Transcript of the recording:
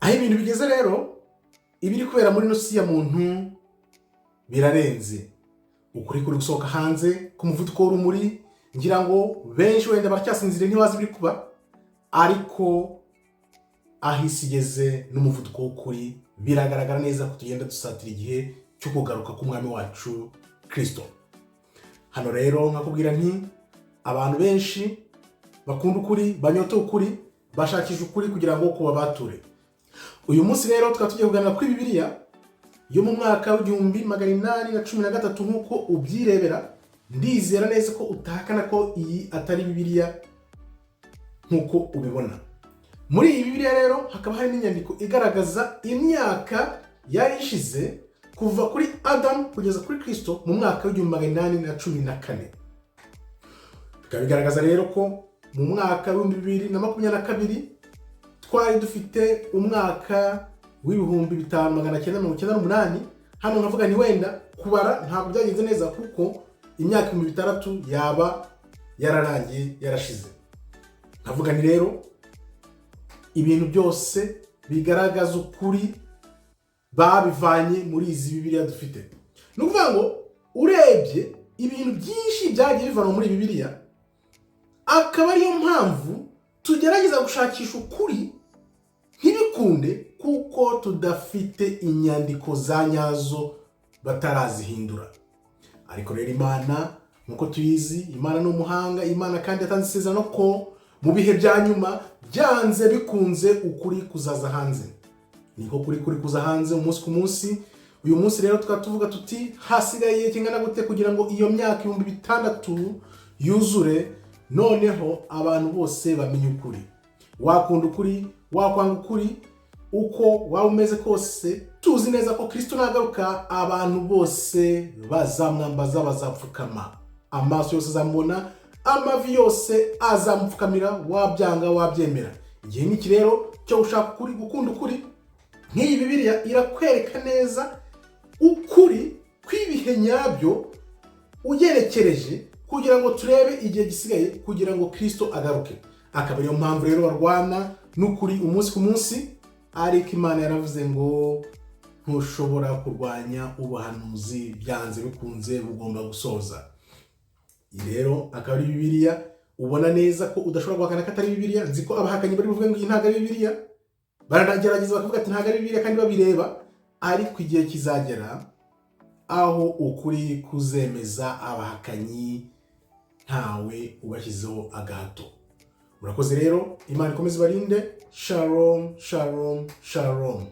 aho ibintu bigeze rero ibiri kubera muri nosi ya muntu birarenze. Ukuri kuri gusohoka hanze ku muvuduko w'urumuri, ngira ngo benshi wenda baracyasinzire ntibazi ibiri kuba, ariko aho isi igeze n'umuvuduko w'ukuri biragaragara neza ko tugenda dusatira igihe cyo kugaruka k'umwami wacu Kristo. Hano rero nkakubwira nti abantu benshi bakunda ukuri, banyota ukuri, bashakisha ukuri kugira ngo kubabature. Uyu munsi rero tukaba tugiye kuganira kuri Bibiliya yo mu mwaka w'1813 nk'uko ubyirebera. Ndizera neza ko utahakana ko iyi atari Bibiliya nk'uko ubibona. Muri iyi Bibiliya rero hakaba hari n'inyandiko igaragaza imyaka yari ishize kuva kuri Adamu kugeza kuri Kristo mu mwaka w'1814. Bikaba bigaragaza rero ko mu mwaka w'2022 twari dufite umwaka w'5998. Hano nkavuga ni wenda kubara ntabwo byagenze neza kuko imyaka 6000 yaba yararangiye yarashize. Nkavuga ni rero ibintu byose bigaragaza ukuri babivanye muri izi Bibiliya dufite. Nukuvuga ngo urebye ibintu byinshi byagiye bivanwa muri Bibiliya, akaba ariyo mpamvu tugerageza gushakisha ukuri ntibikunde kuko tudafite inyandiko za nyazo batarazihindura. Ariko rero Imana nkuko tuyizi, Imana ni umuhanga, Imana kandi yatanze isezerano ko mu bihe bya nyuma byanze bikunze ukuri kuzaza hanze. Niko kuri kuza hanze umunsi ku munsi. Uyu munsi rero tukaba tuvuga tuti hasigaye kingana gute kugira ngo iyo myaka 6000 yuzure, noneho abantu bose bamenye ukuri. Wakunda ukuri, wakwanga ukuri, uko waba umeze kose, tuzi neza ko Kristo nagaruka abantu bose bazamwambaza, bazapfukama, amaso yose azamubona, amavi yose azamupfukamira, wabyanga wabyemera. Igihe niki rero cyo gushaka ukuri, gukunda ukuri. Nk'iyi Bibiliya irakwereka neza ukuri kw'ibihe nyabyo ugerekereje kugira ngo turebe igihe gisigaye kugira ngo Kristo agaruke. Akaba ariyo mpamvu rero barwana n'ukuri umunsi ku munsi, ariko Imana yaravuze ngo ntushobora kurwanya ubuhanuzi, byanze bikunze bugomba gusoza. Rero akaba ari Bibiliya ubona neza ko udashobora guhakana ko atari Bibiliya. Nzi ko abahakanyi bari buvuge ngo iyi ntabwo ari Bibiliya, baragerageza bakavuga ati ntabwo ari Bibiliya kandi babireba, ariko igihe kizagera aho ukuri kuzemeza abahakanyi ntawe ubashyizeho agahato. Murakoze rero, Imana ikomeze ibarinde. Shalom, shalom, shalom.